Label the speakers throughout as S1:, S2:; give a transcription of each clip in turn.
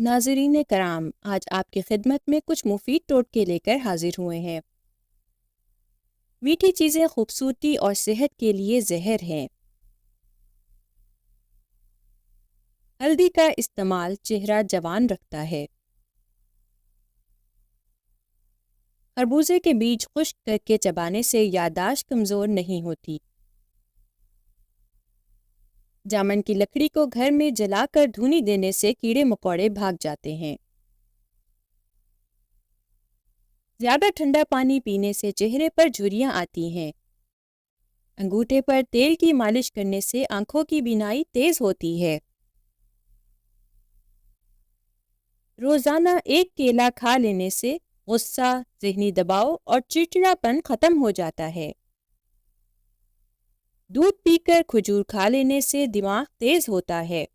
S1: नाज़रीन कराम, आज आपकी खिदमत में कुछ मुफीद टोटके लेकर हाजिर हुए हैं। मीठी चीज़ें खूबसूरती और सेहत के लिए जहर हैं। हल्दी का इस्तेमाल चेहरा जवान रखता है। खरबूजे के बीज खुश्क करके चबाने से याददाश्त कमज़ोर नहीं होती। जामुन की लकड़ी को घर में जलाकर धूनी देने से कीड़े मकोड़े भाग जाते हैं। ज़्यादा ठंडा पानी पीने से चेहरे पर झुर्रियाँ आती हैं। अंगूठे पर तेल की मालिश करने से आंखों की बीनाई तेज होती है। रोजाना एक केला खा लेने से गुस्सा, ज़हनी दबाव और चिड़चिड़ापन खत्म हो जाता है। दूध पीकर खजूर खा लेने से दिमाग तेज होता है।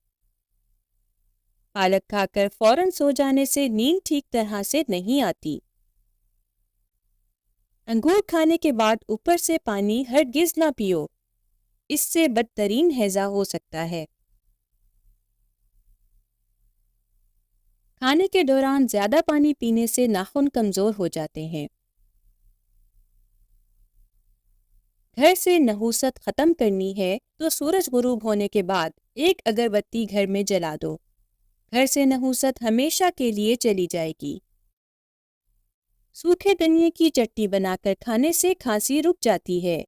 S1: पालक खाकर फौरन सो जाने से नींद ठीक तरह से नहीं आती। अंगूर खाने के बाद ऊपर से पानी हरगिज ना पियो, इससे बदतरीन हैजा हो सकता है। खाने के दौरान ज्यादा पानी पीने से नाखून कमजोर हो जाते हैं। घर से नहूसत खत्म करनी है तो सूरज गुरूब होने के बाद एक अगरबत्ती घर में जला दो। घर से नहूसत हमेशा के लिए चली जाएगी। सूखे धनिये की चटनी बनाकर खाने से खांसी रुक जाती है।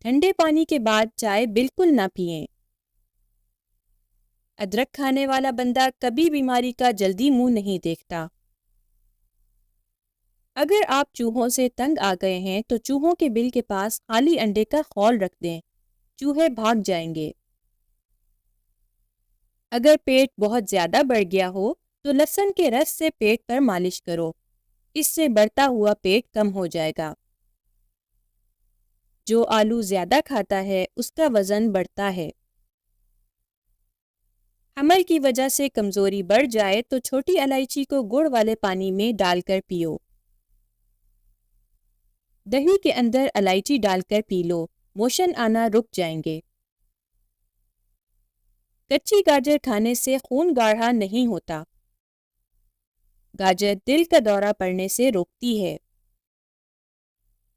S1: ठंडे पानी के बाद चाय बिल्कुल ना पिएं। अदरक खाने वाला बंदा कभी बीमारी का जल्दी मुंह नहीं देखता। अगर आप चूहों से तंग आ गए हैं तो चूहों के बिल के पास खाली अंडे का खौल रख दें, चूहे भाग जाएंगे। अगर पेट बहुत ज्यादा बढ़ गया हो तो लहसुन के रस से पेट पर मालिश करो, इससे बढ़ता हुआ पेट कम हो जाएगा। जो आलू ज्यादा खाता है उसका वजन बढ़ता है। हमल की वजह से कमजोरी बढ़ जाए तो छोटी इलायची को गुड़ वाले पानी में डालकर पियो। दही के अंदर इलायची डालकर पी लो, मोशन आना रुक जाएंगे। कच्ची गाजर खाने से खून गाढ़ा नहीं होता। गाजर दिल का दौरा पड़ने से रोकती है।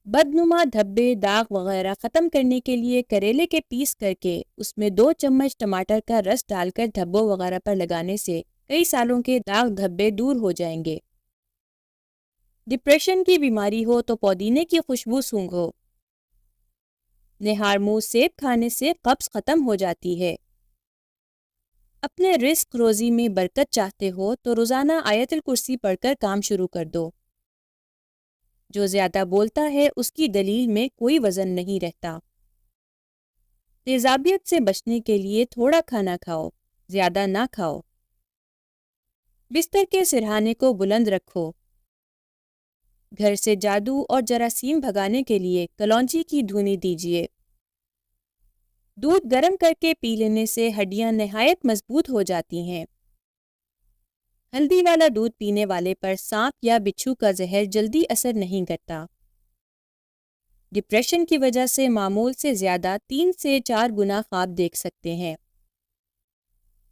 S1: बदनुमा धब्बे, दाग वगैरह खत्म करने के लिए करेले के पीस करके उसमें 2 चम्मच टमाटर का रस डालकर धब्बों वगैरह पर लगाने से कई सालों के दाग धब्बे दूर हो जाएंगे। डिप्रेशन की बीमारी हो तो पुदीने की खुशबू सूंघो। निहार मुंह सेब खाने से कब्ज खत्म हो जाती है। अपने रिस्क रोजी में बरकत चाहते हो तो रोजाना आयतुल कुर्सी पढ़कर काम शुरू कर दो। जो ज्यादा बोलता है उसकी दलील में कोई वजन नहीं रहता। तेजाबियत से बचने के लिए थोड़ा खाना खाओ, ज्यादा ना खाओ। बिस्तर के सिरहाने को बुलंद रखो। घर से जादू और जरासीम भगाने के लिए कलौंजी की धुनी दीजिए। दूध गर्म करके पी लेने से हड्डियां नहायत मजबूत हो जाती हैं। हल्दी वाला दूध पीने वाले पर सांप या बिच्छू का जहर जल्दी असर नहीं करता। डिप्रेशन की वजह से मामूल से ज्यादा 3 से 4 गुना ख्वाब देख सकते हैं।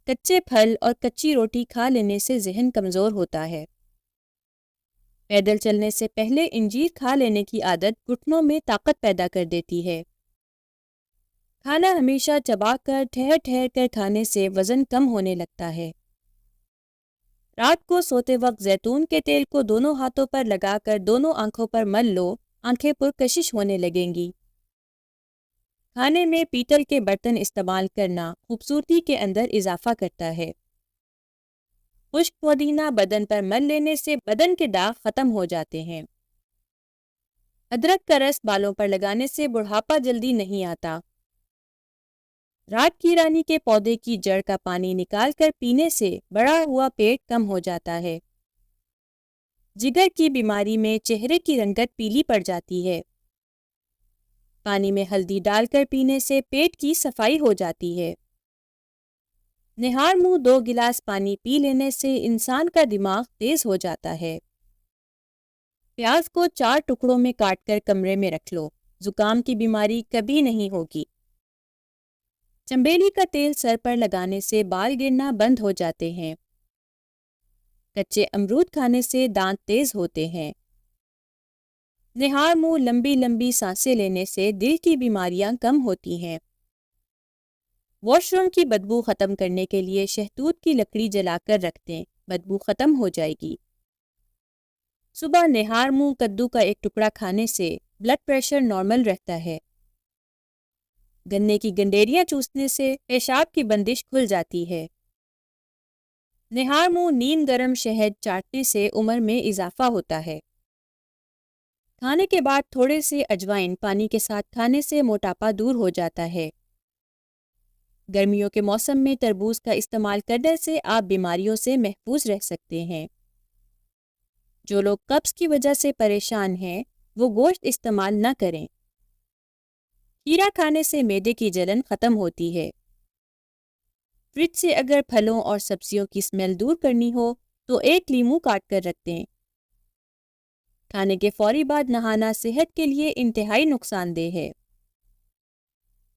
S1: कच्चे फल और कच्ची रोटी खा लेने से जहन कमजोर होता है। पैदल चलने से पहले इंजीर खा लेने की आदत घुटनों में ताकत पैदा कर देती है। खाना हमेशा चबाकर ठहर ठहर कर खाने से वजन कम होने लगता है। रात को सोते वक्त जैतून के तेल को दोनों हाथों पर लगाकर दोनों आंखों पर मल लो, आंखें पुरकशिश होने लगेंगी। खाने में पीतल के बर्तन इस्तेमाल करना खूबसूरती के अंदर इजाफा करता है। खुश्क पुदीना बदन पर मल लेने से बदन के दाग खत्म हो जाते हैं। अदरक का रस बालों पर लगाने से बुढ़ापा जल्दी नहीं आता। रात की रानी के पौधे की जड़ का पानी निकालकर पीने से बढ़ा हुआ पेट कम हो जाता है। जिगर की बीमारी में चेहरे की रंगत पीली पड़ जाती है। पानी में हल्दी डालकर पीने से पेट की सफाई हो जाती है। निहार मुंह 2 गिलास पानी पी लेने से इंसान का दिमाग तेज हो जाता है। प्याज को 4 टुकड़ों में काटकर कमरे में रख लो, जुकाम की बीमारी कभी नहीं होगी। چنبیلی کا تیل سر پر لگانے سے بال گرنا بند ہو جاتے ہیں۔ کچے امرود کھانے سے دانت تیز ہوتے ہیں۔ نہار منہ لمبی لمبی سانسیں لینے سے دل کی بیماریاں کم ہوتی ہیں۔ واش روم کی بدبو ختم کرنے کے لیے شہتوت کی لکڑی جلا کر رکھ دیں، بدبو ختم ہو جائے گی۔ صبح نہار منہ کدو کا ایک ٹکڑا کھانے سے بلڈ پریشر نارمل رہتا ہے۔ گنے کی گنڈیریاں چوسنے سے پیشاب کی بندش کھل جاتی ہے۔ نہار منہ نیم گرم شہد چاٹنے سے عمر میں اضافہ ہوتا ہے۔ کھانے کے بعد تھوڑے سے اجوائن پانی کے ساتھ کھانے سے موٹاپا دور ہو جاتا ہے۔ گرمیوں کے موسم میں تربوز کا استعمال کرنے سے آپ بیماریوں سے محفوظ رہ سکتے ہیں۔ جو لوگ قبض کی وجہ سے پریشان ہیں وہ گوشت استعمال نہ کریں۔ کھیرا کھانے سے معدے کی جلن ختم ہوتی ہے۔ فریج سے اگر پھلوں اور سبزیوں کی اسمیل دور کرنی ہو تو ایک لیموں کاٹ کر رکھ دیں۔ کھانے کے فوری بعد نہانا صحت کے لیے انتہائی نقصان دہ ہے۔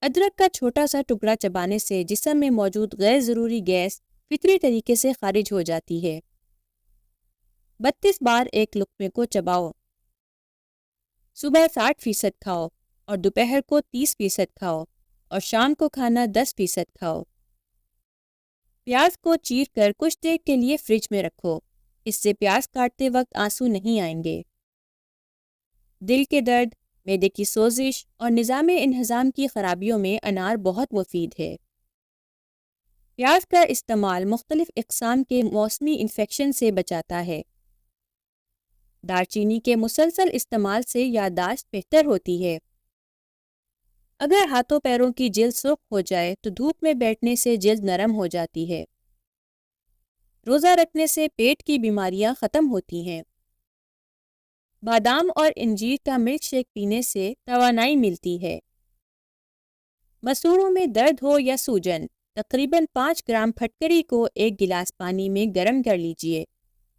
S1: ادرک کا چھوٹا سا ٹکڑا چبانے سے جسم میں موجود غیر ضروری گیس فطری طریقے سے خارج ہو جاتی ہے۔ 32 بار ایک لقمے کو چباؤ۔ صبح 60% کھاؤ اور دوپہر کو 30% کھاؤ اور شام کو کھانا 10% کھاؤ۔ پیاز کو چیر کر کچھ دیر کے لیے فریج میں رکھو، اس سے پیاز کاٹتے وقت آنسو نہیں آئیں گے۔ دل کے درد، معدے کی سوزش اور نظام انہضام کی خرابیوں میں انار بہت مفید ہے۔ پیاز کا استعمال مختلف اقسام کے موسمی انفیکشن سے بچاتا ہے۔ دار چینی کے مسلسل استعمال سے یادداشت بہتر ہوتی ہے۔ اگر ہاتھوں پیروں کی جلد سرخ ہو جائے تو دھوپ میں بیٹھنے سے جلد نرم ہو جاتی ہے۔ روزہ رکھنے سے پیٹ کی بیماریاں ختم ہوتی ہیں۔ بادام اور انجیر کا ملک شیک پینے سے توانائی ملتی ہے۔ مسوڑوں میں درد ہو یا سوجن، تقریباً 5 گرام پھٹکری کو 1 گلاس پانی میں گرم کر لیجئے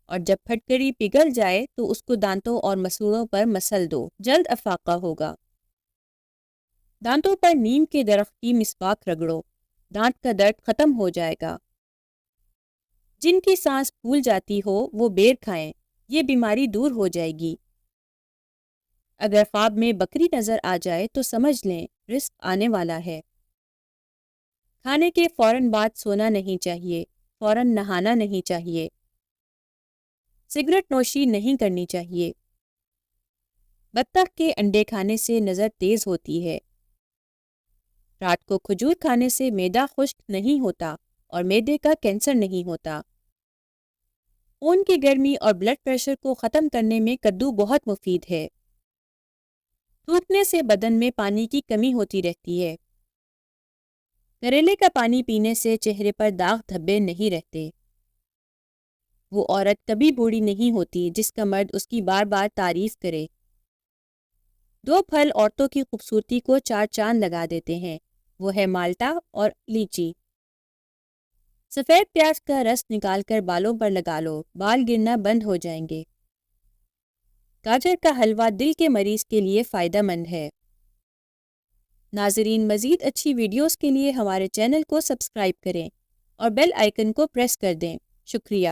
S1: اور جب پھٹکری پگھل جائے تو اس کو دانتوں اور مسوڑوں پر مسل دو، جلد افاقہ ہوگا۔ دانتوں پر نیم کے درخت کی مسواک رگڑو، دانت کا درد ختم ہو جائے گا۔ جن کی سانس پھول جاتی ہو وہ بیر کھائیں، یہ بیماری دور ہو جائے گی۔ اگر خواب میں بکری نظر آ جائے تو سمجھ لیں رزق آنے والا ہے۔ کھانے کے فوراً بعد سونا نہیں چاہیے، فوراً نہانا نہیں چاہیے۔ سگریٹ نوشی نہیں کرنی چاہیے۔ بطخ کے انڈے کھانے سے نظر تیز ہوتی ہے۔ رات کو کھجور کھانے سے معدہ خشک نہیں ہوتا اور معدے کا کینسر نہیں ہوتا۔ خون کی گرمی اور بلڈ پریشر کو ختم کرنے میں کدو بہت مفید ہے۔ تھوکنے سے بدن میں پانی کی کمی ہوتی رہتی ہے۔ کریلے کا پانی پینے سے چہرے پر داغ دھبے نہیں رہتے۔ وہ عورت کبھی بوڑھی نہیں ہوتی جس کا مرد اس کی بار بار تعریف کرے۔ 2 پھل عورتوں کی خوبصورتی کو 4 چاند لگا دیتے ہیں، وہ ہے مالٹا اور لیچی۔ سفید پیاز کا رس نکال کر بالوں پر لگا لو، بال گرنا بند ہو جائیں گے۔ گاجر کا حلوہ دل کے مریض کے لیے فائدہ مند ہے۔ ناظرین، مزید اچھی ویڈیوز کے لیے ہمارے چینل کو سبسکرائب کریں اور بیل آئیکن کو پریس کر دیں۔ شکریہ۔